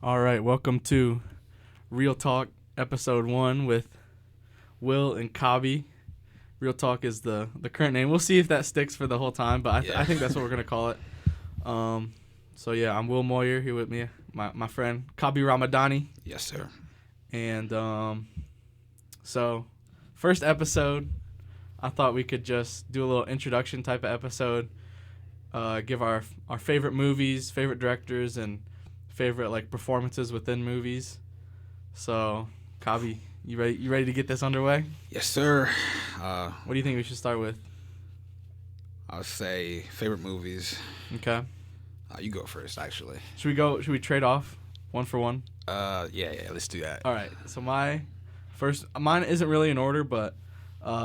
All right, welcome to Real Talk episode 1 with Will and Kabi. Real Talk is the current name. We'll see if that sticks for the whole time, but I think that's what we're going to call it. So yeah, I'm Will Moyer here with me, my friend Kabi Ramadhani. Yes, sir. And so first episode, I thought we could just do a little introduction type of episode, give our favorite movies, favorite directors, and favorite like performances within movies. So, Kabi, you ready to get this underway? Yes, sir. What do you think we should start with? I'll say favorite movies. Okay. You go first, actually. Should we trade off one for one? Yeah, let's do that. All right. So mine isn't really in order, but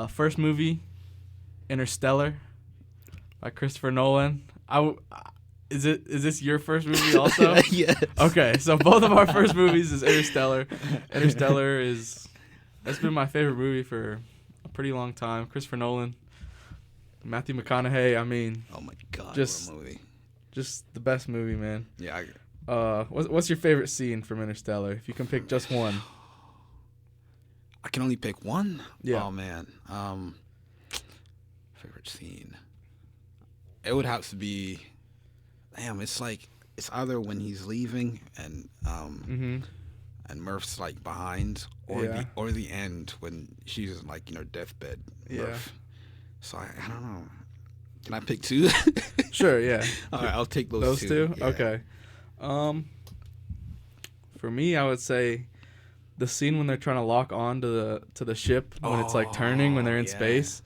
first movie, Interstellar, by Christopher Nolan. Is this your first movie also? Yes. Okay, so both of our first movies is Interstellar. Interstellar that's been my favorite movie for a pretty long time. Christopher Nolan, Matthew McConaughey. I mean, Oh my God, Just- what a movie. just the best movie, man. Yeah. What's your favorite scene from Interstellar? If you can pick just one. I can only pick one. Yeah. Oh man. Favorite scene. It would have to be. Damn, it's like it's either when he's leaving and and Murph's like behind, or Yeah. the end when she's like in her deathbed. Yeah. Murph. So I don't know. Can I pick two? Sure, yeah. All right, I'll take Those two? Yeah. Okay. For me, I would say the scene when they're trying to lock on to the ship when it's like turning when they're in yeah. space.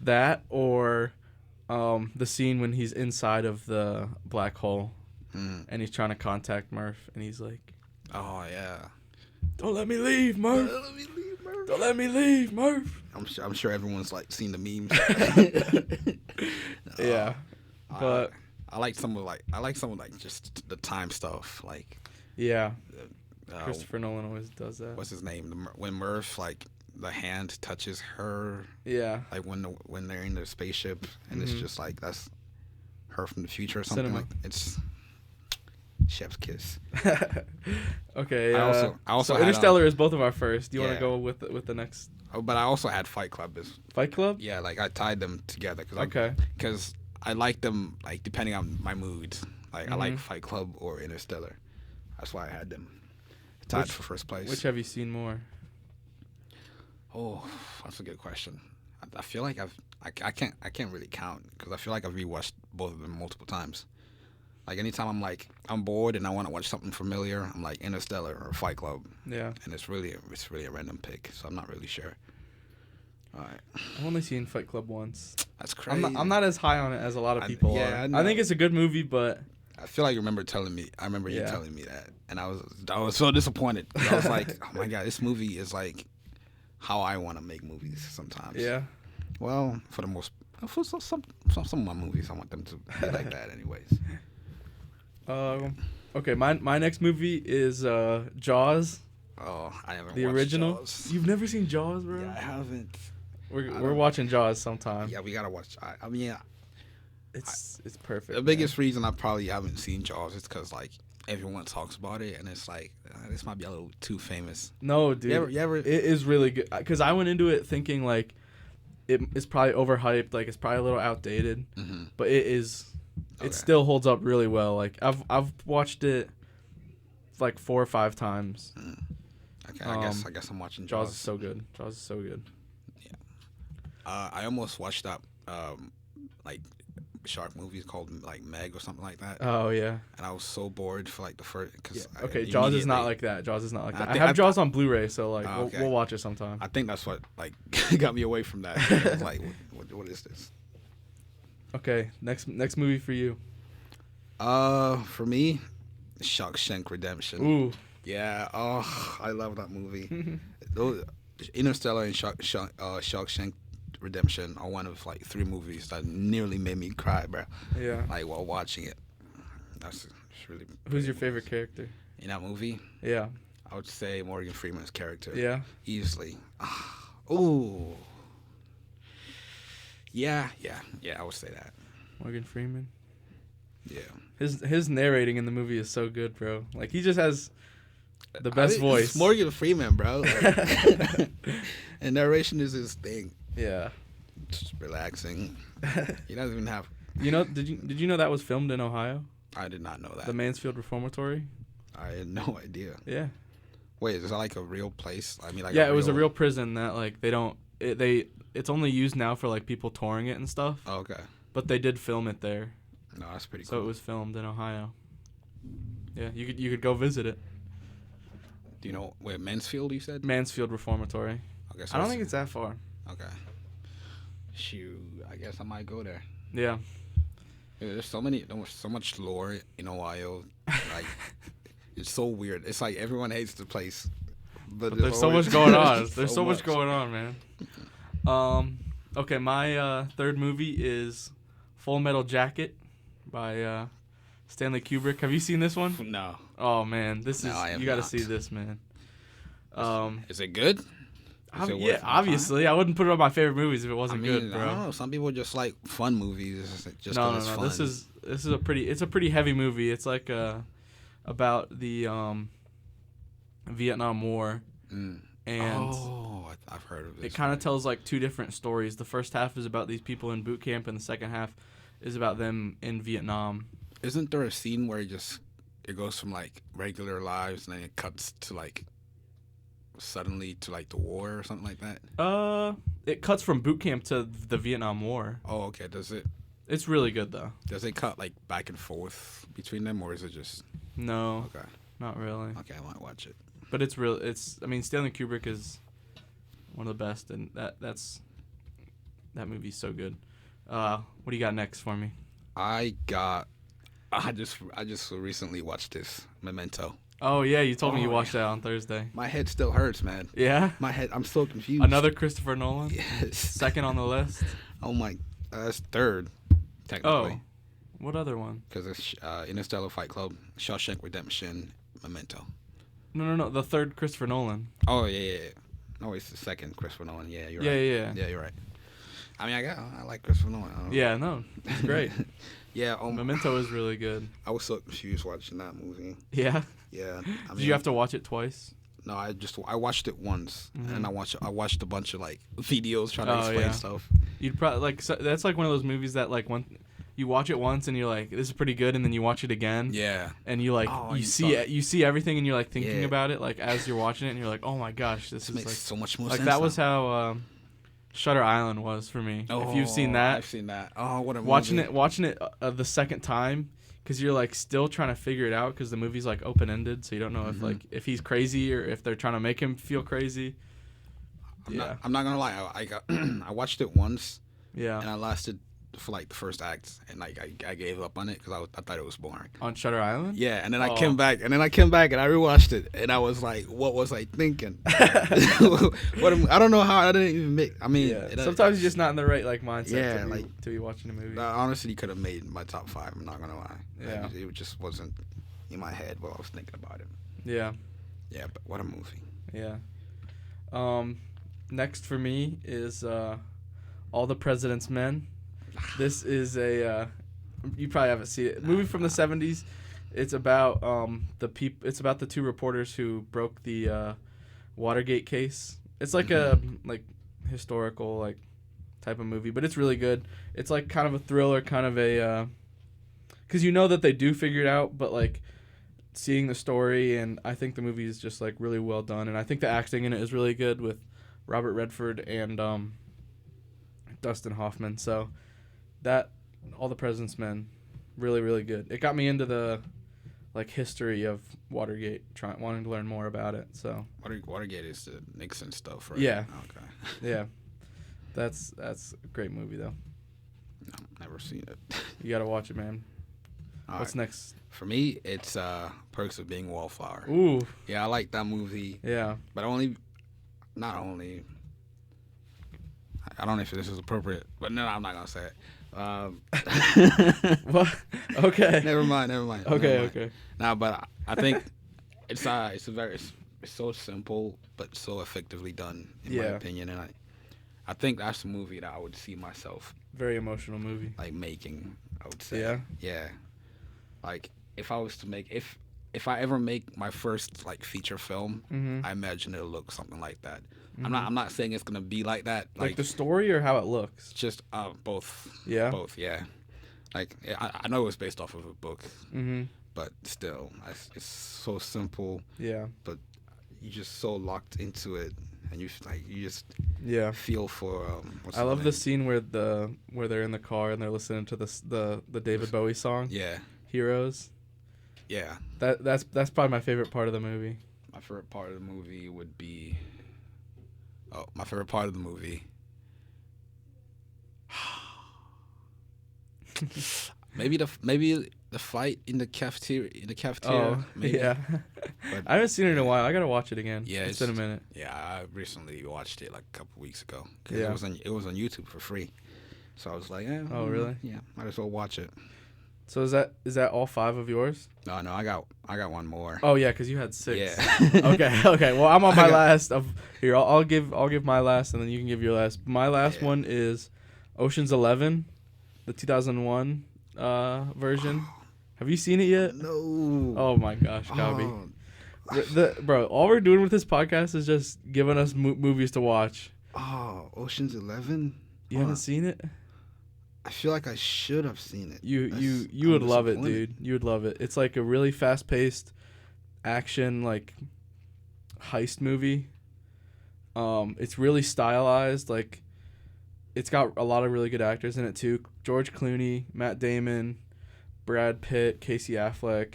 That or the scene when he's inside of the black hole and he's trying to contact Murph and he's like, Oh yeah. "Don't let me leave, Murph. Don't let me leave, Murph." I'm sure everyone's like seen the memes. Yeah. But I like some of just the time stuff, like yeah, Christopher Nolan always does that. what's his name, when Murph like the hand touches her, Yeah. like when they're in the spaceship and it's just like that's her from the future or something. Cinema. Like it's chef's kiss. Okay. I also so had, Interstellar is both of our first. Do you want yeah. to go with the next But I also had Fight Club as Fight Club? yeah, like I tied them together Okay. because I like them like depending on my mood. Like I like Fight Club or Interstellar. That's why I had them tied for first place. Which have you seen more? Oh, that's a good question. I feel like I can't really count because I feel like I've rewatched both of them multiple times. Like anytime I'm bored and I want to watch something familiar, I'm like Interstellar or Fight Club, Yeah. and it's really a random pick, so I'm not really sure. All right, I've only seen Fight Club once. that's crazy. I'm not as high on it as a lot of people yeah, are. I I think it's a good movie, but I feel like you remember telling me. I remember you Yeah. telling me that, and I was so disappointed. I was like, oh my god, this movie is like how I want to make movies sometimes. yeah. Well, for some of my movies, I want them to be like that, anyways. Okay, my next movie is Jaws, Oh, I haven't the watched original. Jaws. You've never seen Jaws, bro? Yeah, I haven't. We're watching Jaws sometime. Yeah, we gotta watch. I mean, yeah, It's perfect. the biggest reason I probably haven't seen Jaws is because like everyone talks about it, and it's like this might be a little too famous. No, dude. You ever? It is really good because I went into it thinking like it's probably overhyped, like it's probably a little outdated, but it is. Okay. It still holds up really well. Like I've watched it like 4 or 5 times. Okay, I guess I'm watching Jaws Jaws. is so good. Jaws is so good. I almost watched that like shark movie called like Meg or something like that, Oh yeah. and I was so bored for like the first. Cause Okay, Jaws is not like that. Jaws is not like that. I think- have I- Jaws on Blu-ray, so like okay. we'll watch it sometime. I think that's what like got me away from that. I was like, what is this? Okay, next movie for you. For me, Shawshank Redemption. Ooh. Yeah. Oh, I love that movie. Those Interstellar and Shawshank Redemption are one of like 3 movies that nearly made me cry, bro. Yeah. Like while watching it. It's really. Who's your favorite character? in that movie? Yeah. I would say Morgan Freeman's character. Yeah. Easily. Ooh. Yeah. I would say that. Morgan Freeman. Yeah. His narrating in the movie is so good, bro. Like he just has The best voice. It's Morgan Freeman, bro. Like, and narration is his thing. Yeah. Just relaxing. He doesn't even have. Did you know that was filmed in Ohio? I did not know that. The Mansfield Reformatory? I had no idea. Yeah. Wait, is that like a real place? I mean, like yeah, it was a real prison that like they don't it's only used now for like people touring it and stuff. Oh, okay. But they did film it there. No, that's pretty cool. So it was filmed in Ohio. Yeah, you could go visit it. Do you know where Mansfield? You said Mansfield Reformatory. Okay, so I don't think it's that far. Okay. Shoot, I guess I might go there. Yeah. Yeah, there's so much lore in Ohio. Like, it's so weird. It's like everyone hates the place, but there's so much going on. There's so much going on, man. Okay, my third movie is Full Metal Jacket by Stanley Kubrick. Have you seen this one? No. Oh man, you got to not. see this, man. Is it good? Yeah, obviously. I wouldn't put it on my favorite movies if it wasn't good, bro. I don't know. Some people just like fun movies. Just no. Fun. This is a pretty heavy movie. It's like about the Vietnam War, and I've heard of this. It kind of tells like two different stories. The first half is about these people in boot camp, and the second half is about them in Vietnam. Isn't there a scene where it goes from like regular lives and then it cuts to like suddenly to like the war or something like that? It cuts from boot camp to the Vietnam War. Oh, okay. Does it? It's really good though. Does it cut like back and forth between them, or is it just? No. Okay. Not really. Okay, I might watch it. But it's real. I mean, Stanley Kubrick is one of the best, and that movie's so good. What do you got next for me? I just recently watched this Memento. Oh yeah, you told me you watched that on Thursday. My head still hurts, man. Yeah. My head. I'm so confused. Another Christopher Nolan. Yes. Second on the list. Oh my, that's third, technically. Oh, what other one? Because it's Interstellar, Fight Club, Shawshank Redemption, Memento. No. The third Christopher Nolan. Oh yeah. No, it's the second Christopher Nolan. Yeah, you're right. Yeah. Yeah, you're right. I mean, I like Christopher Nolan. Yeah, no, it's great. Yeah. Memento is really good. I was so confused watching that movie. Yeah. Yeah. Did you have to watch it twice? No, I watched it once, Mm-hmm. and I watched a bunch of like videos trying to explain stuff. You'd probably that's like one of those movies that like when you watch it once and you're like, this is pretty good, and then you watch it again. Yeah. And you like you see everything, and you're like thinking about it like as you're watching it, and you're like, oh my gosh, this is makes like so much more like sense. that was how Shutter Island was for me. Oh, if you've seen that, I've seen that. Oh, what a watching movie. it the second time, because you're like still trying to figure it out because the movie's like open ended, so you don't know if like if he's crazy or if they're trying to make him feel crazy. I'm not gonna lie. I watched it once. Yeah. And I lasted for like the first act, and like I gave up on it because I thought it was boring. On Shutter Island. Yeah, and then I came back, and I rewatched it, and I was like, what was I thinking? I don't know how I didn't even make. I mean, sometimes you're just not in the right like mindset. Yeah, to be watching a movie. Honestly, could have made my top 5. I'm not gonna lie. Yeah. It just wasn't in my head while I was thinking about it. Yeah. Yeah, but what a movie. Yeah. Next for me is All the President's Men. This is a you probably haven't seen it. Movie from the 70s. It's about It's about the two reporters who broke the Watergate case. It's like a historical like type of movie, but it's really good. It's like kind of a thriller, kind of a because you know that they do figure it out, but like seeing the story, and I think the movie is just like really well done, and I think the acting in it is really good with Robert Redford and Dustin Hoffman. So that All the President's Men, really, really good. It got me into the like history of Watergate, wanting to learn more about it. So Watergate is the Nixon stuff, right? Yeah. Okay. Yeah, that's a great movie though. No, never seen it. You gotta watch it, man. What's next? For me, it's Perks of Being a Wallflower. Ooh. Yeah, I like that movie. Yeah. But not only. I don't know if this is appropriate, but no, I'm not gonna say it. What? Okay. Never mind. Okay. Nah, but I think it's so simple but so effectively done in my opinion, and I think that's a movie that I would see myself. Very emotional movie. Like making, I would say. Yeah. Yeah. Like if I was to make if if I ever make my first like feature film, Mm-hmm. I imagine it'll look something like that. I'm not saying it's gonna be like that. Like the story or how it looks. just both. Yeah. Both, yeah. Like I know it was based off of a book, Mm-hmm. but still, it's so simple. Yeah. But you're just so locked into it, and you just Yeah. feel for. I love the scene where they're in the car and they're listening to the David Bowie song. Yeah. Heroes. Yeah. That's probably my favorite part of the movie. My favorite part of the movie would be. Oh, my favorite part of the movie. maybe the fight in the cafeteria. Oh, maybe. yeah. But, I haven't seen it in a while. I gotta watch it again. Yeah, it's been a minute. Yeah, I recently watched it like a couple weeks ago. 'Cause Yeah. it was on YouTube for free, so I was like, Oh, really? Yeah, might as well watch it. So is that all 5 of yours? No, I got one more. Oh yeah, because you had 6. Yeah. Okay. Well, I'm on my last of here. I'll give my last, and then you can give your last. My last one is Ocean's 11, the 2001 version. Have you seen it yet? No. Oh my gosh, Kabi. Oh. Bro, all we're doing with this podcast is just giving us movies to watch. Oh, Ocean's 11. You haven't seen it? I feel like I should have seen it. You would love it, dude. You would love it. It's like a really fast-paced action like heist movie. It's really stylized. Like, it's got a lot of really good actors in it too. George Clooney, Matt Damon, Brad Pitt, Casey Affleck,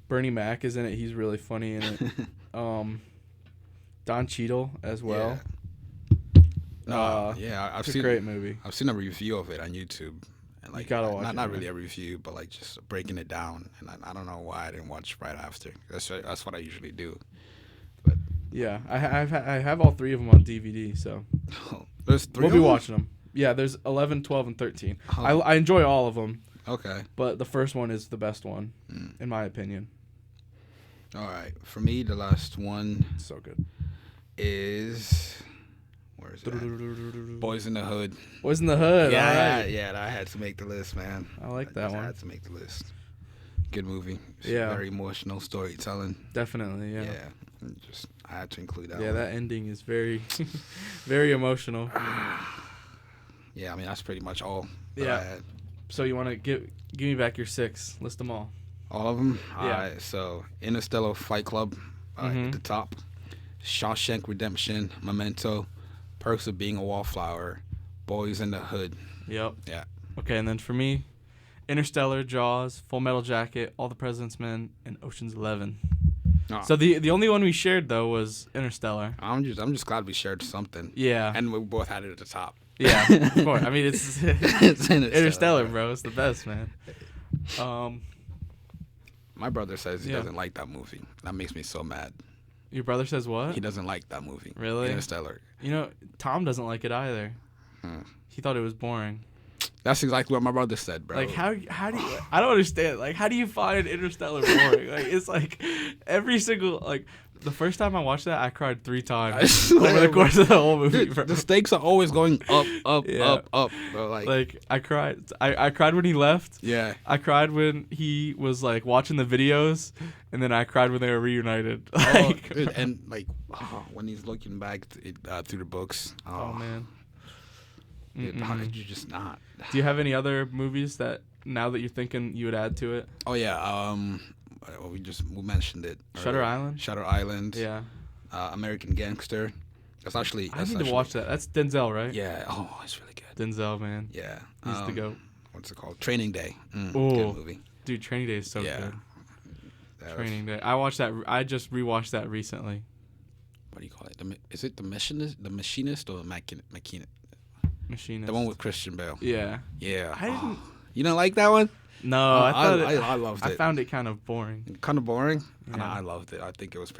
Bernie Mac is in it. He's really funny in it. Don Cheadle as well. Yeah. I've it's seen a great movie. I've seen a review of it on YouTube, and like You gotta watch it, not man. really a review, but like just breaking it down. And I don't know why I didn't watch right after. That's what I usually do. But Yeah, I have all 3 of them on DVD, so there's 3. we'll be watching them. Yeah, there's 11, 12, and 13. Oh. I enjoy all of them, Okay. but the first one is the best one, in my opinion. All right. For me, the last one So good. is where is it? At? Boys in the Hood. Boys in the Hood. Yeah, all right. yeah. I had to make the list, man. I like that I one. had to make the list. Good movie. It's Yeah. Very emotional storytelling. Definitely, yeah. And I had to include that. Yeah, one. that ending is very, very emotional. Yeah, I mean that's pretty much all that Yeah. I had. So you want to give me back your 6? List them all. All of them. Yeah. All right. So Interstellar, Fight Club, Mhm. at the top. Shawshank Redemption, Memento, Perks of Being a Wallflower, Boys in the Hood. Yep. Yeah. Okay, and then for me, Interstellar, Jaws, Full Metal Jacket, All the President's Men, and Ocean's 11. Oh, So the only one we shared though was Interstellar. I'm just glad we shared something. Yeah. And we both had it at the top. Yeah, of course. I mean, it's It's Interstellar, bro. It's the best, man. My brother says he Yeah. doesn't like that movie. That makes me so mad. Your brother says what? He doesn't like that movie. Really? Interstellar. You know, Tom doesn't like it either. He thought it was boring. That's exactly what my brother said, bro. Like, how do you... I don't understand. Like, how do you find Interstellar boring? Like, it's like every single... Like, the first time I watched that, I cried 3 times over the course of the whole movie, bro. The stakes are always going up, Yeah. up, bro. Like I cried. I cried when he left. yeah. I cried when he was, like, watching the videos, and then I cried when they were reunited. Oh, Like, dude, and like when he's looking back through the books. oh, man. Dude, how did you just not? Do you have any other movies that, now that you're thinking, you would add to it? Oh yeah. We mentioned it. Shutter Island? Shutter Island. Yeah. American Gangster. I need to watch that. That's Denzel, right? Yeah. Oh, it's really good. Denzel, man. Yeah. He's the GOAT. What's it called? Training Day. Ooh. Good movie. Dude, Training Day is so Yeah. good. That Training Day. I watched that. I just rewatched that recently. What do you call it? Is it the machinist or the machinist? Machinist. The one with Christian Bale. Yeah. Yeah. I didn't. You don't like that one? No, I thought I loved it. I found it kind of boring. Kind of boring. And Yeah. I loved it. I think it was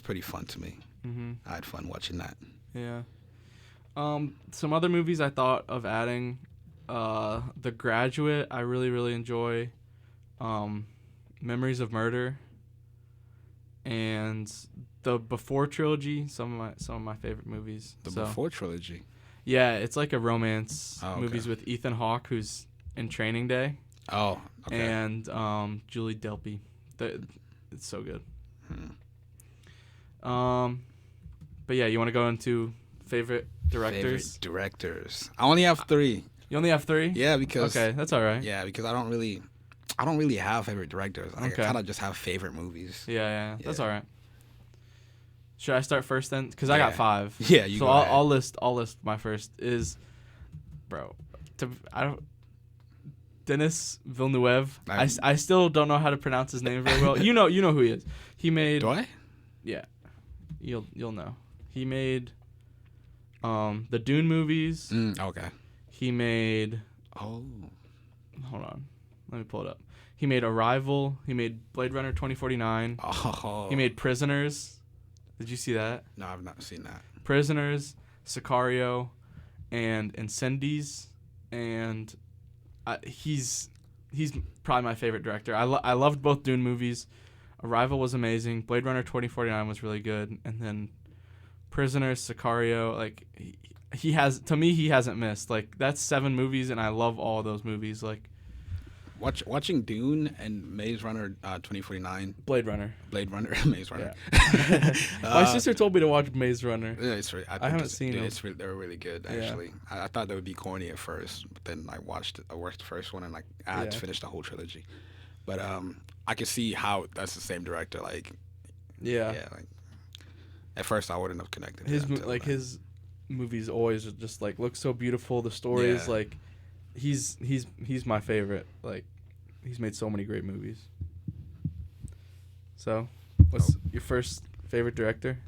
pretty fun to me. I had fun watching that. Yeah. Some other movies I thought of adding, The Graduate. I really, really enjoy. Memories of Murder. And the Before trilogy. Some of my favorite movies. The Before trilogy. Yeah, it's like a romance Oh, okay. movies with Ethan Hawke, who's in Training Day, Oh, okay. and Julie Delpy. It's so good. Hmm. But yeah, you want to go into favorite directors? Favorite directors. I only have 3. You only have 3? Yeah, because Okay, that's all right. yeah, because I don't really have favorite directors. I Okay. kind of just have favorite movies. Yeah, that's Yeah. all right. Should I start first then? Because I got Yeah. 5. Yeah, you so go ahead. I'll list my first is, bro. Denis Villeneuve. I still don't know how to pronounce his name very well. You know who he is. He made. Do I? Yeah, you'll know. He made, the Dune movies. Okay. He made. Oh. Hold on, let me pull it up. He made Arrival. He made Blade Runner 2049. Oh. He made Prisoners. Did you see that? No, I've not seen that. Prisoners, Sicario, and Incendies, and he's probably my favorite director. I loved both Dune movies. Arrival was amazing. Blade Runner 2049 was really good, and then Prisoners, Sicario, like he hasn't missed. Like that's 7 movies, and I love all of those movies. Like Watching Dune and Maze Runner 2049. Blade Runner. Maze Runner. Yeah. My sister told me to watch Maze Runner. Yeah, it's really, I haven't seen them. They were really good, Yeah. actually. I thought they would be corny at first, but then I watched the first one, and like I had to Yeah. finish the whole trilogy. But I could see how that's the same director. Like, Yeah. like at first I wouldn't have connected. His to that until then. his movies always just like look so beautiful. The stories Yeah. like he's my favorite. Like he's made so many great movies. So, what's your first favorite director?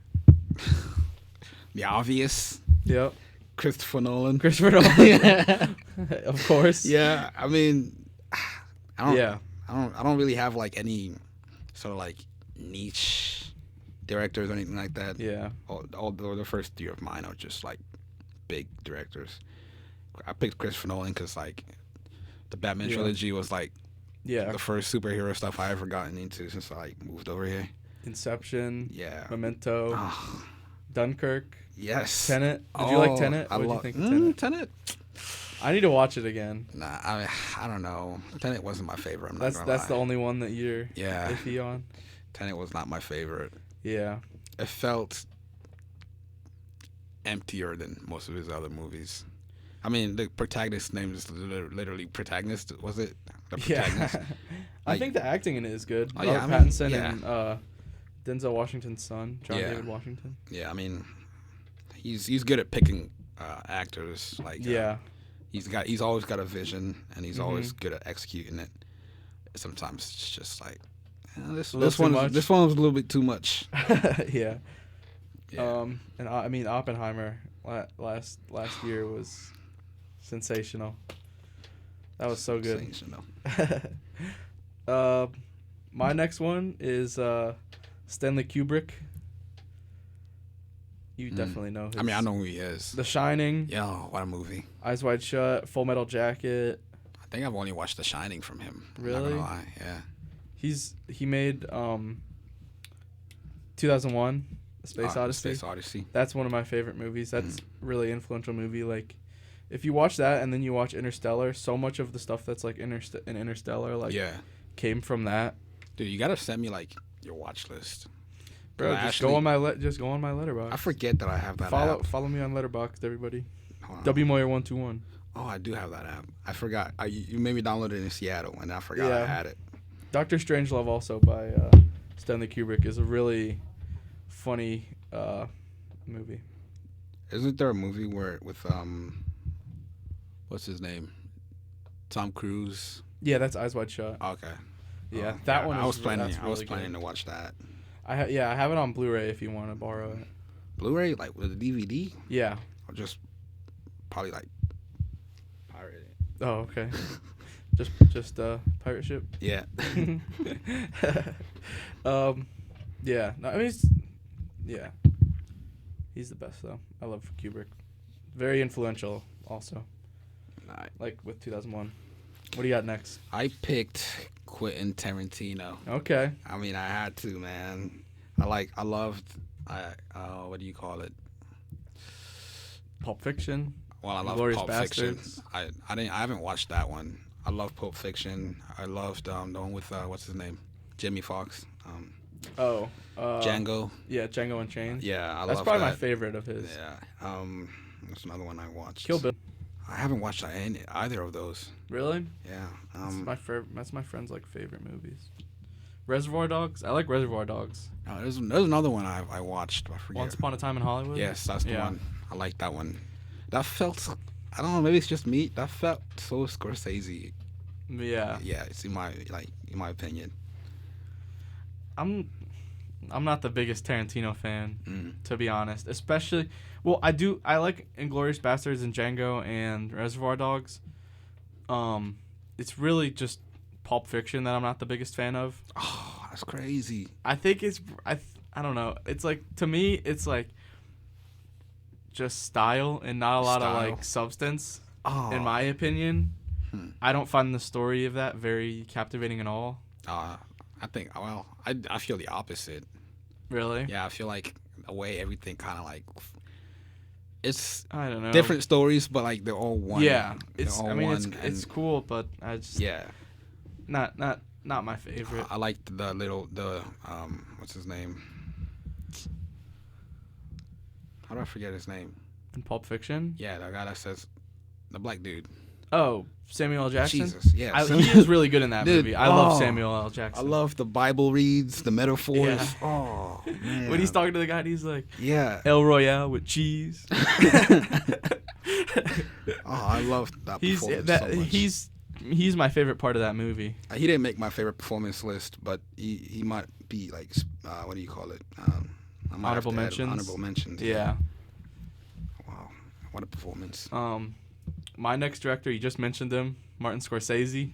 The obvious Yep, Christopher Nolan. Christopher Nolan. Of course. Yeah, I mean, I don't. Yeah. I don't really have like any sort of like niche directors or anything like that. Yeah. All the first 3 of mine are just like big directors. I picked Christopher Nolan because like the Batman Yeah. trilogy was like Yeah. the first superhero stuff I ever gotten into since I like moved over here. Inception. Yeah. Memento. Oh, Dunkirk. yes. Tenet. Did you like Tenet? I What did you love think of Tenet? Tenet. I need to watch it again. Nah, I don't know. Tenet wasn't my favorite. I'm not That's gonna lie. the only one that you're Yeah. iffy on. Tenet was not my favorite. Yeah. It felt emptier than most of his other movies. I mean, the protagonist's name is literally protagonist. Was it the protagonist? Yeah. I Like- think the acting in it is good. Oh, yeah, Robert I mean, Pattinson yeah. and Denzel Washington's son, John Yeah. David Washington. Yeah, I mean, he's good at picking actors. Like, Yeah. he's always got a vision, and he's always Mhm. good at executing it. Sometimes it's just like this A little too much. this one was a little bit too much. Yeah. Yeah. And I mean Oppenheimer last year was sensational. That was so good. Sensational. My next one is Stanley Kubrick. You definitely know. I mean, I know who he is. The Shining, Yeah, what a movie. Eyes Wide Shut, Full Metal Jacket. I think I've only watched The Shining from him. I'm not Really? gonna lie. Yeah. He made 2001: A Space Odyssey. Space Odyssey. That's one of my favorite movies. That's really influential movie. Like, if you watch that and then you watch Interstellar, so much of the stuff that's like in Interstellar like Yeah. came from that. Dude, you gotta send me like your watch list. Bro, I just go on my Letterboxd. I forget that I have that app. Follow me on Letterboxd, everybody. Hold on. W Moyer 121. Oh, I do have that app. I forgot. You made me download it in Seattle, and I forgot I Yeah. had it. Doctor Strangelove, also by Stanley Kubrick, is a really funny movie. Isn't there a movie where with what's his name? Tom Cruise. Yeah, that's Eyes Wide Shut. Okay. Yeah, Oh, that one. I was is, planning. that's I was really planning good. to watch that. I have it on Blu-ray if you want to borrow it. Blu-ray, like with a DVD, Yeah. or just probably like pirate it. Oh, okay. just pirate ship. Yeah. Yeah. No, I mean, he's the best though. I love Kubrick. Very influential, also. Alright. Like with 2001. What do you got next? I picked Quentin Tarantino. Okay. I mean, I had to, man. I loved. What do you call it? Pulp Fiction. Well, I love Inglourious Pulp Bastards. Fiction. I haven't watched that one. I love Pulp Fiction. I loved the one with what's his name, Jimmy Fox. Oh, Django. Yeah, Django Unchained. Yeah, I That's love probably that. my favorite of his. Yeah. That's another one I watched. Kill Bill. I haven't watched either of those. Really? Yeah. That's my friend's like favorite movies. Reservoir Dogs. I like Reservoir Dogs. There's another one I watched. I forget. Once Upon a Time in Hollywood. Yes, that's the one. I like that one. That felt. I don't know. Maybe it's just me. That felt so Scorsese. Yeah. Yeah. It's in my opinion. I'm not the biggest Tarantino fan, to be honest. Especially, well, I like Inglourious Basterds and Django and Reservoir Dogs. It's really just Pulp Fiction that I'm not the biggest fan of. Oh, that's crazy. I think I don't know. It's like, to me, it's like just style and not a lot of like substance, in my opinion. I don't find the story of that very captivating at all. I think, well, I feel the opposite. Really? Yeah, I feel like the way everything kind of like, it's I don't know, different stories, but like they're all one. Yeah, It's cool, but I just not my favorite. I like the what's his name? How do I forget his name? In Pulp Fiction? Yeah, the guy that says, the black dude. Oh, Samuel L. Jackson? Jesus, yeah. He is really good in that Dude, movie. I love Samuel L. Jackson. I love the Bible reads, the metaphors. Yeah. Oh, man. When he's talking to the guy, he's like, yeah. El Royale with cheese. I love that performance so much. He's my favorite part of that movie. He didn't make my favorite performance list, but he might be like, what do you call it? Honorable mentions. Honorable mentions. Yeah. Wow, what a performance. My next director, you just mentioned him, Martin Scorsese.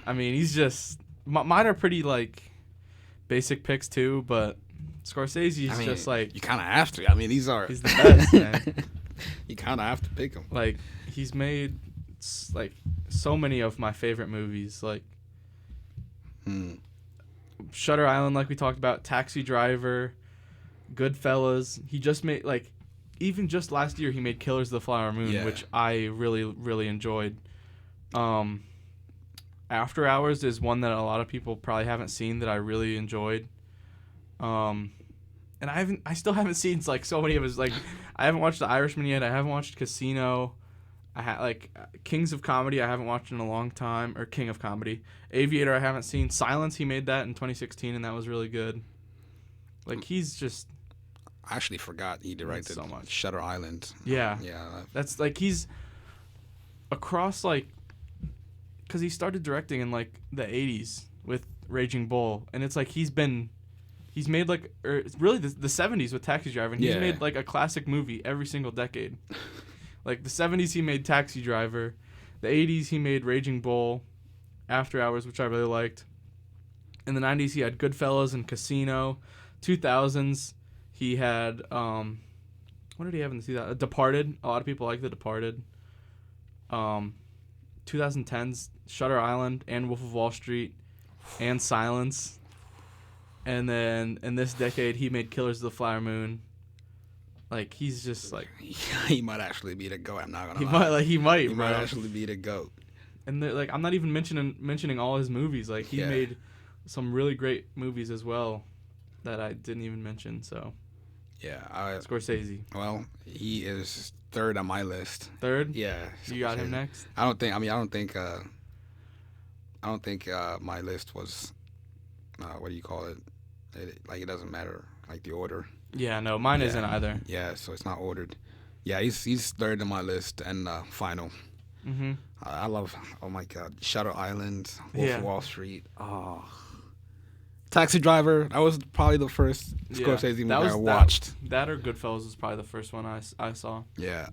I mean, he's just mine are pretty like basic picks too, but Scorsese's just like, you kind of have to. I mean, he's the best, man. You kind of have to pick him. Like, he's made like so many of my favorite movies, like Shutter Island, like we talked about, Taxi Driver, Goodfellas. He just made, like, even just last year he made Killers of the Flower Moon, which I really, really enjoyed. After Hours is one that a lot of people probably haven't seen that I really enjoyed. And I still haven't seen like so many of his, like, I haven't watched The Irishman yet. I haven't watched Casino. I had like Kings of Comedy I haven't watched in a long time, or King of Comedy. Aviator I haven't seen. Silence, he made that in 2016 and that was really good. Like, he's just, I actually forgot he directed so much. Shutter Island. Yeah. Yeah. That's like, he's across, like, because he started directing in like the 80s with Raging Bull, and it's like he's made like, or really the 70s with Taxi Driver, and he's made like a classic movie every single decade. Like, the 70s he made Taxi Driver, the 80s he made Raging Bull, After Hours, which I really liked. In the 90s he had Goodfellas and Casino. 2000s he had what did he have in the 2000s? Departed. A lot of people like The Departed. 2010s Shutter Island and Wolf of Wall Street and Silence. And then in this decade he made Killers of the Flower Moon. Like, he's just like, he might actually be the GOAT. I'm not gonna lie. He might might actually be the GOAT. And like, I'm not even mentioning all his movies. Like, he made some really great movies as well that I didn't even mention. So yeah, Scorsese. Well, he is third on my list. Third? Yeah. You got him next? I don't think my list was what do you call it? It doesn't matter, like, the order. Yeah, no, mine isn't either. Yeah, so it's not ordered. Yeah, he's third on my list and final. Mm-hmm. I love, oh my God, Shutter Island, Wolf of Wall Street. Oh, Taxi Driver. That was probably the first Scorsese movie I watched. That or Goodfellas was probably the first one I saw. Yeah,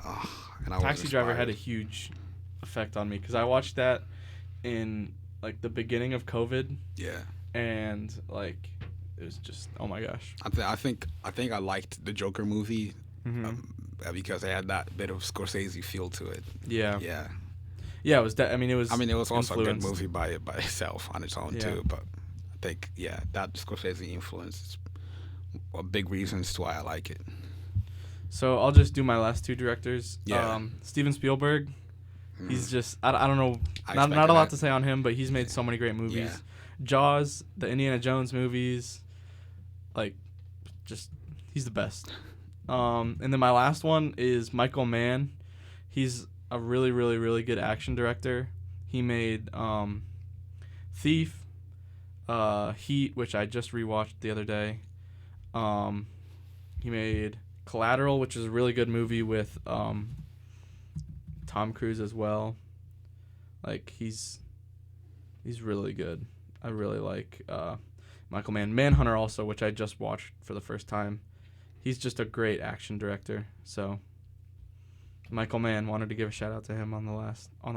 and Taxi Driver had a huge effect on me because I watched that in like the beginning of COVID. Yeah, and like, it was just, oh my gosh. I think I liked the Joker movie because it had that bit of Scorsese feel to it. Yeah. Yeah. Yeah, it was. It was also a good movie by itself on its own too. But I think that Scorsese influence is a big reasons to why I like it. So I'll just do my last two directors. Yeah. Steven Spielberg. He's just, I don't know, not a lot to say on him, but he's made so many great movies. Jaws, the Indiana Jones movies, like, just he's the best. And then my last one is Michael Mann. He's a really, really, really good action director. He made Thief, Heat, which I just rewatched the other day. He made Collateral, which is a really good movie with Tom Cruise as well. Like, he's really good. I really like Michael Mann. Manhunter also, which I just watched for the first time. He's just a great action director. So Michael Mann, wanted to give a shout out to him on the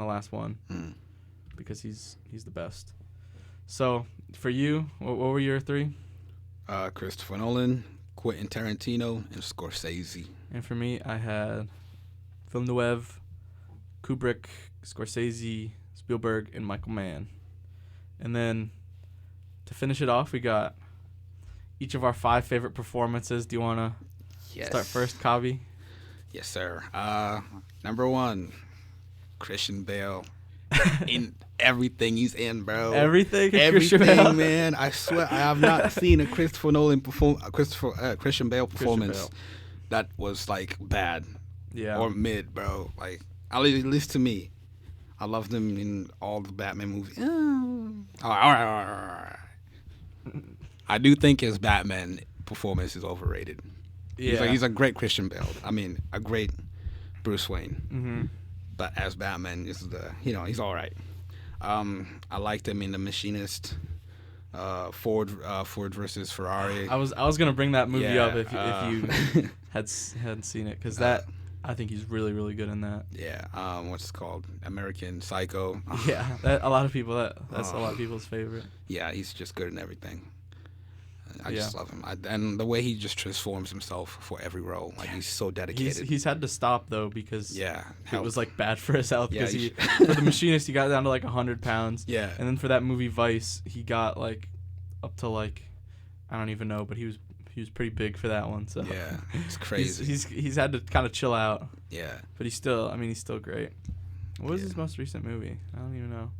last one because he's the best. So for you, what were your three? Christopher Nolan, Quentin Tarantino, and Scorsese. And for me, I had Villeneuve, Kubrick, Scorsese, Spielberg, and Michael Mann. And then to finish it off, we got each of our 5 favorite performances. Do you want to start first, Kabi? Yes, sir. Number 1, Christian Bale. In everything he's in, bro. Everything, man. I swear, I have not seen a Christopher Christian Bale performance that was like bad, or mid, bro. Like, at least to me, I loved him in all the Batman movies. All right. I do think his Batman performance is overrated. Yeah, he's a great Christian Bale. I mean, a great Bruce Wayne. Mm-hmm. But as Batman, he's all right. I liked him in The Machinist, Ford versus Ferrari. I was gonna bring that movie up if you hadn't seen it, because that I think he's really, really good in that. Yeah. What's it called? American Psycho. Yeah, that's a lot of people's favorite. Yeah, he's just good in everything. I just love him. And the way he just transforms himself for every role. Like, he's so dedicated. He's had to stop, though, because it was, like, bad for his health. Because for The Machinist, he got down to, like, 100 pounds. Yeah. And then for that movie Vice, he got, like, up to, like, I don't even know, but he was pretty big for that one. So yeah, it's crazy. He's had to kind of chill out. Yeah. But he's still great. What was his most recent movie? I don't even know.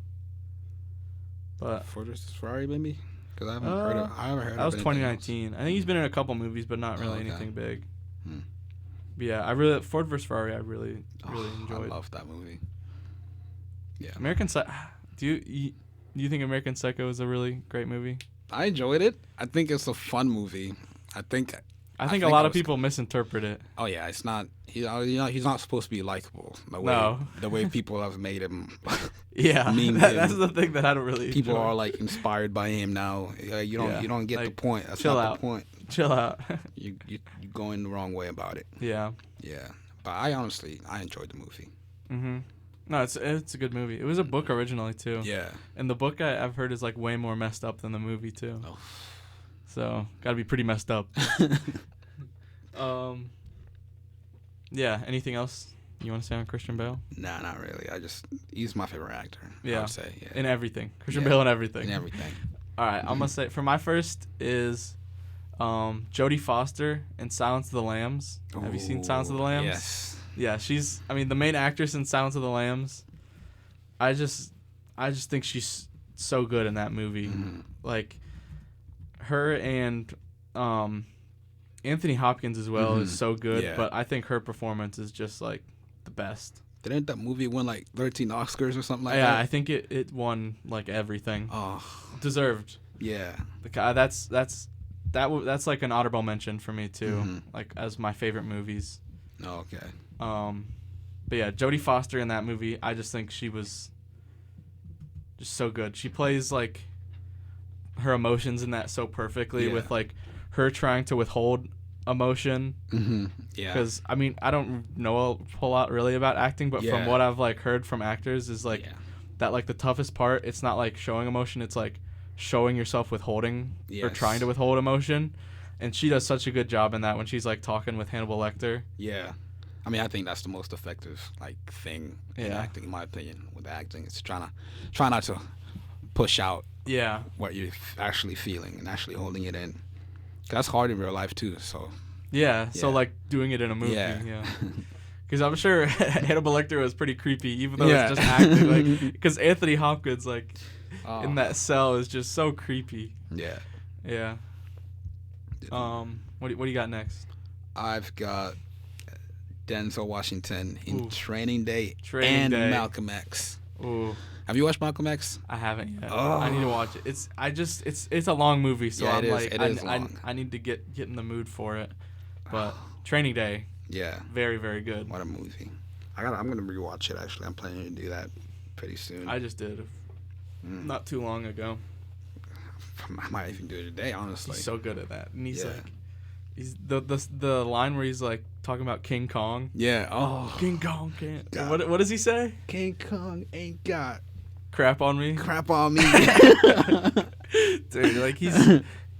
But Ford versus Ferrari, maybe? Because I haven't heard of that was 2019. I think he's been in a couple movies, but not really anything big. But yeah, Ford vs. Ferrari, I really enjoyed. I love that movie. Yeah. American Psycho. Do you think American Psycho is a really great movie? I enjoyed it. I think it's a fun movie. I think a lot of people misinterpret it. Oh yeah, it's not. He's not supposed to be likable. The way people have made him. Yeah, that's the thing that I don't really. People enjoy. are like inspired by him now. You don't get the point. That's not the point. Chill out. You're going the wrong way about it. Yeah. Yeah, but I enjoyed the movie. Mhm. No, it's a good movie. It was a book originally too. Yeah. And the book I've heard is like way more messed up than the movie too. Oh. So gotta be pretty messed up. Yeah. Anything else you want to say on Christian Bale? Nah, not really. He's my favorite actor. Yeah. I would say. Yeah. In everything. Christian Bale in everything. In everything. All right. I'm gonna say for my first is Jodie Foster in Silence of the Lambs. Have you seen Silence of the Lambs? Yes. Yeah, she's the main actress in Silence of the Lambs. I just think she's so good in that movie. Mm-hmm. Like, her and Anthony Hopkins as well is so good, but I think her performance is just like the best. Didn't that movie win like 13 Oscars or something like that? Yeah, I think it won like everything. Oh, deserved. Yeah. That's like an honorable mention for me too, like as my favorite movies. Oh, okay. But yeah, Jodie Foster in that movie, I just think she was just so good. She plays like her emotions in that so perfectly with like her trying to withhold emotion. Yeah. Because I don't know a whole lot really about acting, but from what I've like heard from actors is like that like the toughest part. It's not like showing emotion. It's like showing yourself withholding or trying to withhold emotion. And she does such a good job in that when she's like talking with Hannibal Lecter. Yeah. I think that's the most effective like thing in acting, in my opinion. With acting, it's try not to push out what you're actually feeling and actually holding it in. 'Cause that's hard in real life too. So so like doing it in a movie, Because I'm sure Hannibal Lecter was pretty creepy, even though Yeah. it's just acting. Like, because Anthony Hopkins, like, Oh. in that cell is just so creepy. Yeah. Yeah. What do you got next? I've got Denzel Washington in Ooh. Training Day Training and Day. Malcolm X. Ooh, Have you watched Malcolm X? I haven't yet. Oh. I need to watch it. It's a long movie, so Yeah, I'm like, it is long. I need to get in the mood for it. But Training Day, Yeah. very, very good. What a movie. I'm gonna rewatch it actually. I'm planning to do that pretty soon. I just did not too long ago. I might even do it today, honestly. He's so good at that, and he's Yeah. like, he's the line where he's like talking about King Kong. Yeah. Oh. King Kong can't. God. What does he say? King Kong ain't got Crap on me. crap on me. Dude, like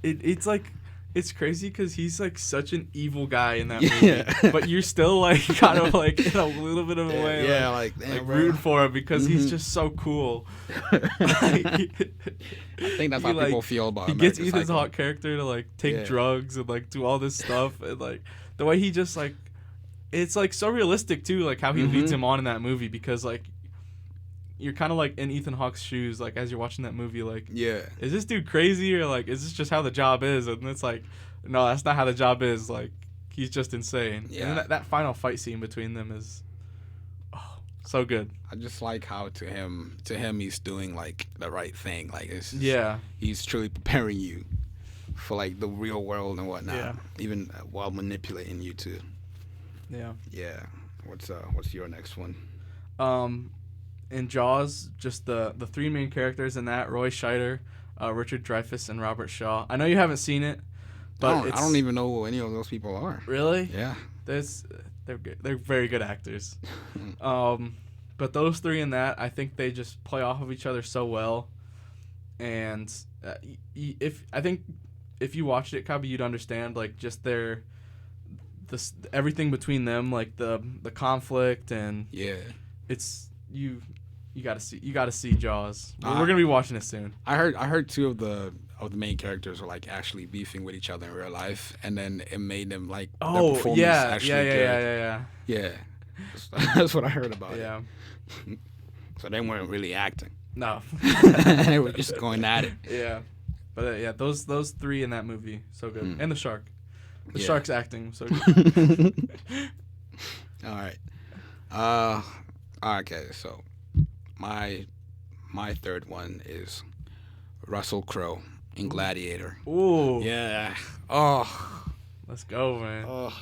it's like it's crazy because he's like such an evil guy in that Yeah. movie, but you're still like kind of like in a little bit of a way, Yeah, like damn, bro. rooting for him because he's Mhm. just so cool. I think that's He, how people like, feel about He gets American Ethan Psycho. Hawke character to like take Yeah. drugs and like do all this stuff, and like the way he just like it's like so realistic too, like how he leads Mhm. him on in that movie, because like you're kind of like in Ethan Hawke's shoes, like as you're watching that movie, like Yeah. is this dude crazy, or like is this just how the job is? And it's like, no, that's not how the job is. Like he's just insane. Yeah. And that final fight scene between them is so good. I just like how to him he's doing like the right thing. Like it's just, Yeah. he's truly preparing you for like the real world and whatnot. Yeah. Even while manipulating you too. Yeah. Yeah. What's your next one? In Jaws, just the three main characters in that: Roy Scheider, Richard Dreyfuss, and Robert Shaw. I know you haven't seen it, but I don't even know who any of those people are. Really? Yeah. They're good. They're very good actors. But those three in that, I think they just play off of each other so well. And if you watched it, Kabi, you'd understand like just everything between them, like the conflict, and Yeah. it's you gotta see Jaws. We're gonna be watching it soon. I heard two of the main characters were like actually beefing with each other in real life, and then it made them like their performance actually good. Yeah. That's what I heard about it. Yeah. So they weren't really acting. No. They were just going at it. Yeah. But yeah, those three in that movie, so good. And the shark. The Yeah. shark's acting so good. All right. Okay, so my third one is Russell Crowe in Gladiator. Ooh. Yeah. Oh. Let's go, man. Oh.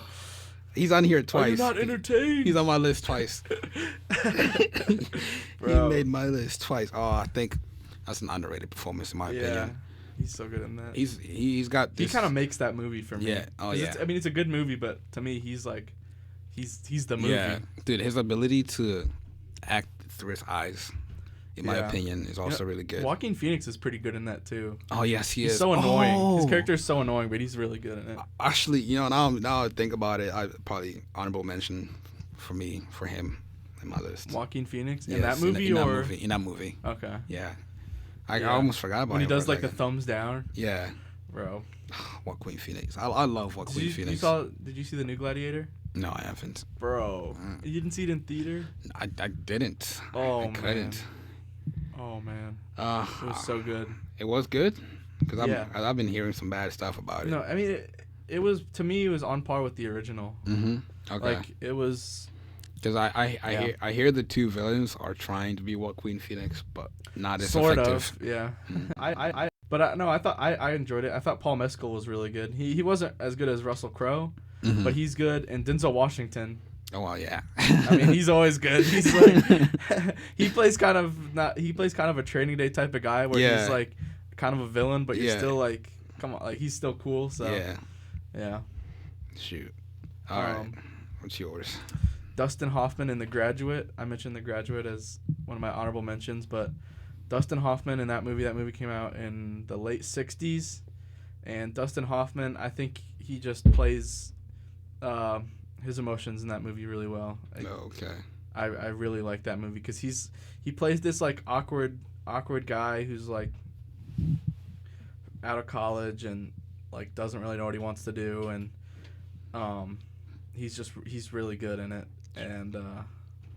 He's on here twice. Are you not entertained? He's on my list twice. He Bro. made my list twice. Oh, I think that's an underrated performance in my Yeah. opinion. He's so good in that. He's got He this. kind of makes that movie for me. Yeah. Oh, 'Cause yeah. it's a good movie, but to me, he's like, he's the movie. Yeah, dude, his ability to act through his eyes, in my Yeah. opinion, is also really good. Joaquin Phoenix is pretty good in that too. Oh yes, he He's is. so annoying. His Oh. character is so annoying, but he's really good in it. Actually, now I think about it, I probably honorable mention for him in my list. Joaquin Phoenix in Yes, that movie, or in that movie. okay. Yeah, I Yeah. almost forgot about When he him for a does like the second. thumbs down, Yeah, bro. Joaquin Phoenix. I love Joaquin Phoenix. Did you see the new Gladiator? No, I haven't. Bro, you didn't see it in theater? I didn't. Oh, I couldn't. Oh man, Uh, it was so good. It was good because Yeah. I've been hearing some bad stuff about it. No, I mean it was, to me, it was on par with the original. Mm-hmm. Okay. Like it was. Because I hear the two villains are trying to be Joaquin Phoenix, but not as Sort effective. of, yeah. Mm. I thought I enjoyed it. I thought Paul Mescal was really good. He wasn't as good as Russell Crowe, Mhm. but he's good. And Denzel Washington, Oh well, yeah. I mean, he's always good. He's like he plays kind of a Training Day type of guy where Yeah. he's like kind of a villain, but you're Yeah. still like, come on, like he's still cool. So Yeah. yeah. Shoot. All right. Um, What's yours? Dustin Hoffman in The Graduate. I mentioned The Graduate as one of my honorable mentions, but Dustin Hoffman in that movie came out in the late 60s. And Dustin Hoffman, I think he just plays his emotions in that movie really well. Okay. I really like that movie because he plays this like awkward guy who's like out of college and like doesn't really know what he wants to do, and he's really good in it, and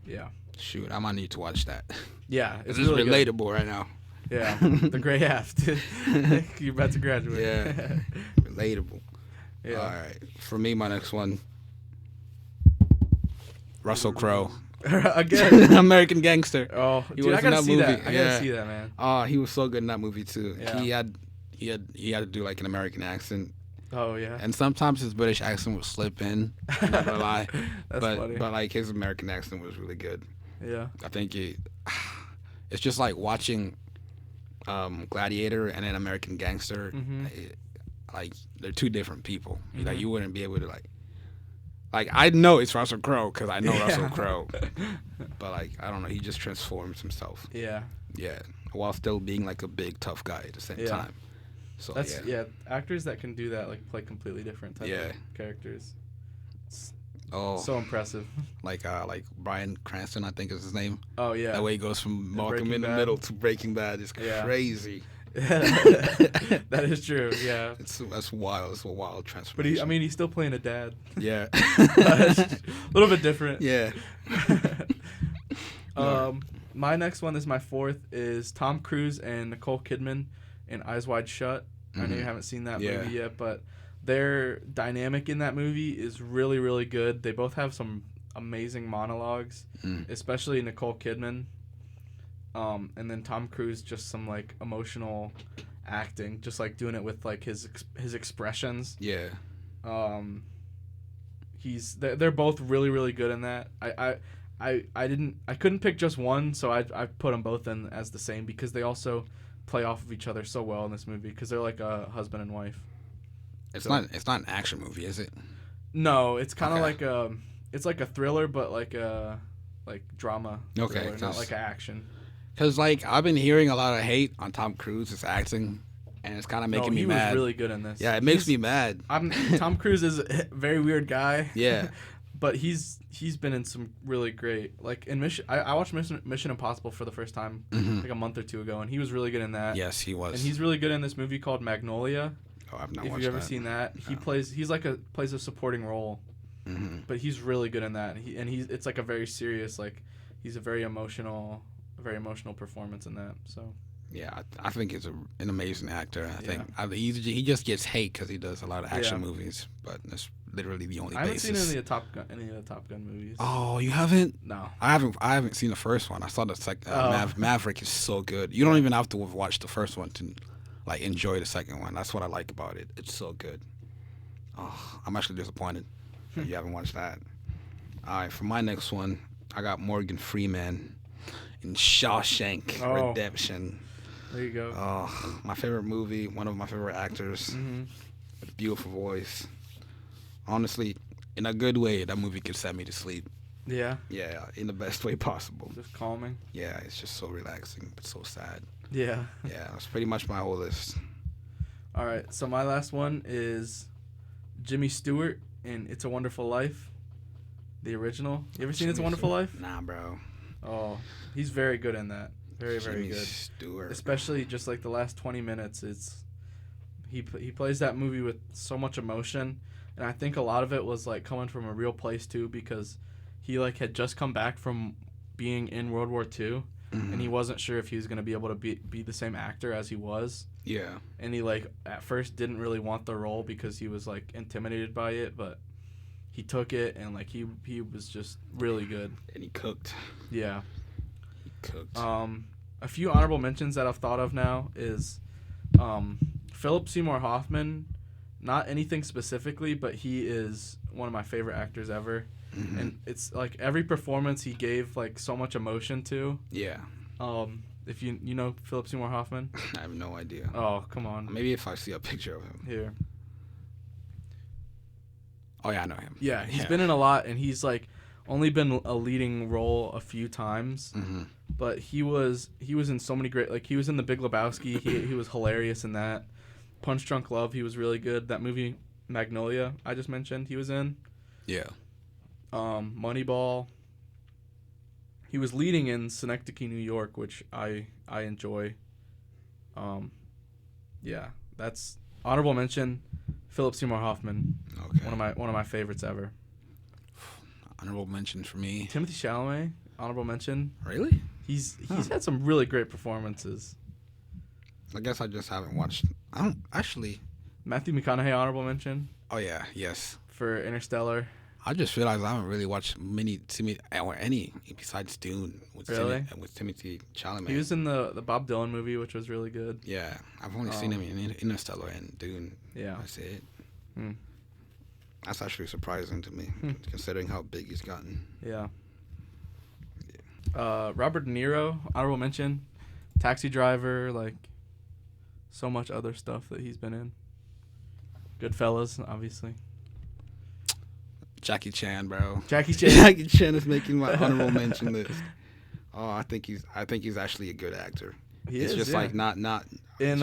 yeah. Shoot, I might need to watch that. Yeah, It's really relatable good. right now. Yeah, the gray aft. You're about to graduate. Yeah, relatable. Yeah. All right, for me, my next one, Russell Crowe. Again. American Gangster. Oh, He dude, was I gotta in that see movie. that. I gotta see that, man. Oh, he was so good in that movie too. Yeah. He had to do like an American accent, Oh yeah. and sometimes his British accent would slip in. I'm not gonna lie, That's funny. but like his American accent was really good. Yeah. I think it's just like watching Gladiator and then American Gangster. Mm-hmm. Like they're two different people. Mm-hmm. Like you wouldn't be able to like I know it's Russell Crowe because I know Russell Crowe, but like I don't know, he just transforms himself. Yeah. Yeah, while still being like a big tough guy at the same time. So That's actors that can do that, like play completely different type of characters. It's so impressive. like Bryan Cranston, I think is his name. Oh yeah. That way he goes from Malcolm Breaking in the Bad. Middle to Breaking Bad is crazy. That is true. Yeah. That's wild. It's a wild transformation. But he's still playing a dad. Yeah. A little bit different. Yeah. My next one is my fourth is Tom Cruise and Nicole Kidman in Eyes Wide Shut. I know you haven't seen that movie yet, but their dynamic in that movie is really, really good. They both have some amazing monologues, especially Nicole Kidman. And then Tom Cruise, just some like emotional acting, just like doing it with like his expressions. Yeah. They're both really, really good in that. I couldn't pick just one, so I put them both in as the same because they also play off of each other so well in this movie because they're like a husband and wife. It's not an action movie, is it? No, it's kind of like it's like a thriller, but like a drama. Okay, thriller, not like an action. Because like I've been hearing a lot of hate on Tom Cruise's acting, and it's kind of making me mad. He was really good in this. Yeah, it makes me mad. Tom Cruise is a very weird guy. Yeah. But he's been in some really great, like in I watched Mission Impossible for the first time like a month or two ago, and he was really good in that. Yes, he was. And he's really good in this movie called Magnolia. Oh, I've not watched that. If you've ever seen that, No. plays a supporting role, but he's really good in that. It's like a very serious, like he's a very emotional performance in that. So. Yeah, I think he's an amazing actor. I think he just gets hate because he does a lot of action movies, but that's literally the only basis. I haven't seen any of the Top Gun movies. Oh, you haven't? No. I haven't seen the first one. I saw the second. Maverick is so good. You don't even have to watch the first one to like enjoy the second one. That's what I like about it. It's so good. Oh, I'm actually disappointed that you haven't watched that. All right, for my next one, I got Morgan Freeman in Shawshank Redemption. There you go. Oh, my favorite movie, one of my favorite actors, with a beautiful voice. Honestly, in a good way, that movie could set me to sleep. Yeah? Yeah, in the best way possible. Just calming? Yeah, it's just so relaxing, but so sad. Yeah. Yeah, that's pretty much my whole list. All right, so my last one is Jimmy Stewart in It's a Wonderful Life, the original. You ever seen It's a Wonderful Life? Nah, bro. Oh, he's very good in that. Very, very Jimmy good. Stewart. Especially just like the last 20 minutes, he plays that movie with so much emotion, and I think a lot of it was like coming from a real place too, because he like had just come back from being in World War II, and he wasn't sure if he was going to be able to be the same actor as he was. Yeah. And he like at first didn't really want the role because he was like intimidated by it, but he took it, and like he was just really good. And he cooked. Yeah. He cooked. A few honorable mentions that I've thought of now is Philip Seymour Hoffman. Not anything specifically, but he is one of my favorite actors ever. And it's like every performance he gave like so much emotion to. Yeah. If you know Philip Seymour Hoffman? I have no idea. Oh, come on. Maybe if I see a picture of him. Here. Oh yeah, I know him. Yeah, he's been in a lot, and he's like only been a leading role a few times. But he was in so many great, like he was in The Big Lebowski. He was hilarious in that. Punch Drunk Love, he was really good. That movie Magnolia I just mentioned, he was in. Yeah. Moneyball. He was leading in Synecdoche, New York, which I enjoy. Yeah, that's honorable mention. Philip Seymour Hoffman. Okay. One of my favorites ever. honorable mention for me. Timothy Chalamet, honorable mention. Really? He's had some really great performances. I guess I just haven't watched. I don't actually. Matthew McConaughey, honorable mention Oh yeah, yes. for Interstellar. I just realized I haven't really watched any besides Dune with Really? with Timothy Chalamet. He was in the Bob Dylan movie, which was really good. Yeah, I've only seen him in Interstellar and Dune. Yeah. That's it. Hmm. That's actually surprising to me, considering how big he's gotten. Yeah. Robert De Niro, honorable mention. Taxi Driver, like so much other stuff that he's been in. Goodfellas, obviously. Jackie Chan, bro. Jackie Chan. Jackie Chan is making my honorable mention list. Oh, I think he's actually a good actor. It's just like not in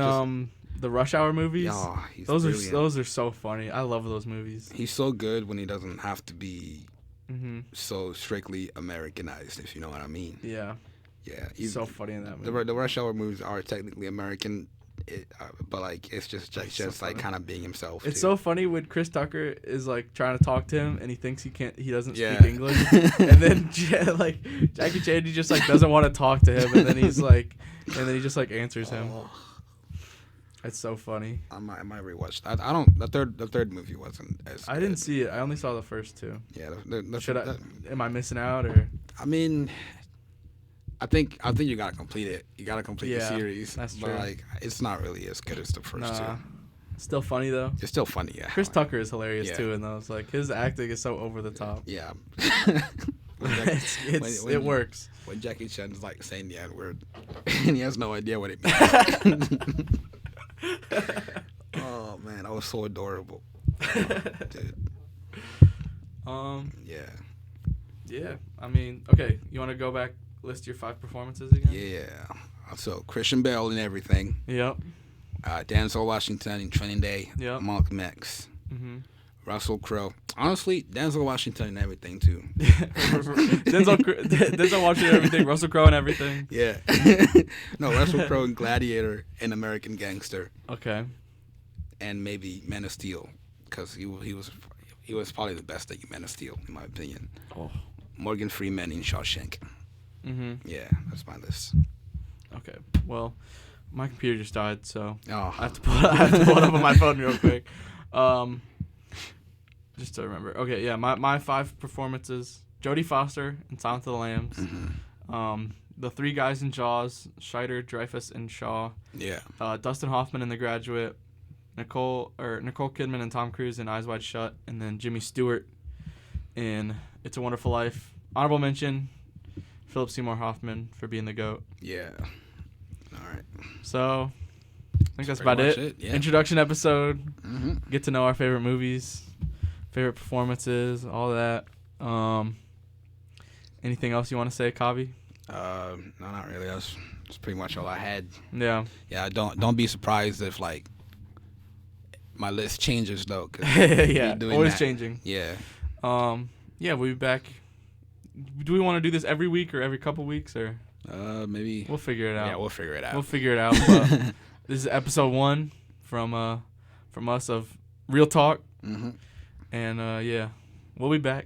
the Rush Hour movies. Oh, he's those brilliant. those are so funny. I love those movies. He's so good when he doesn't have to be Mm-hmm. so strictly Americanized, if you know what I mean. Yeah. Yeah, He's so funny in that movie. The Rush Hour movies are technically American, but like it's just like kind of being himself. It's too. so funny when Chris Tucker is like trying to talk to him and he thinks he doesn't Yeah. speak English, and then like Jackie Chan, he just like doesn't want to talk to him, and then he just like answers him. Oh, It's so funny. I might rewatch that. I don't. The third movie wasn't as. I didn't see it. I only saw the first two. Yeah. Am I missing out or? I mean, I think you gotta complete it. You gotta complete the Yeah, series. that's but true. like, it's not really as good as the first two. Still funny though. It's still funny, yeah. Chris Tucker is hilarious Yeah. too in those. Like his acting is so over the top. Yeah. It works. When Jackie Chan's like saying the N-word, and he has no idea what it means. Oh man, that was so adorable. Dude. Yeah. Yeah. I mean, okay. You want to go back, list your 5 performances again? Yeah. So Christian Bale in everything. Yep. Denzel Washington in Training Day. Yep. Malcolm X. Mm-hmm. Russell Crowe. Honestly, Denzel Washington in everything too. Denzel Washington everything. Russell Crowe and everything. Yeah. No, Russell Crowe in Gladiator and American Gangster. Okay. And maybe Man of Steel, because he was probably the best at Man of Steel in my opinion. Oh. Morgan Freeman in Shawshank. Mm-hmm. Yeah, that's my list. Okay. Well, my computer just died, so Oh. I have to pull it up on my phone real quick. Just to remember. Okay, yeah, my 5 performances: Jodie Foster in Silence of the Lambs, Mm-hmm. the 3 guys in Jaws, Scheider, Dreyfuss, and Shaw, Yeah. Dustin Hoffman in The Graduate, Nicole Kidman and Tom Cruise in Eyes Wide Shut, and then Jimmy Stewart in It's a Wonderful Life. Honorable mention: Philip Seymour Hoffman for being the GOAT. Yeah. All right. So, I think that's about pretty it. much it, yeah. Introduction episode. Mm-hmm. Get to know our favorite movies, favorite performances, all that. Anything else you want to say, Kabi? No, not really. That's pretty much all I had. Yeah. Yeah. Don't be surprised if like my list changes though. 'Cause Yeah. we doing Always that. changing. Yeah. Yeah, we'll be back. Do we want to do this every week or every couple weeks or? Maybe. We'll figure it out. Yeah, we'll figure it out. We'll figure it out. But this is episode 1 from us of Real Talk. Mm-hmm. And yeah, we'll be back.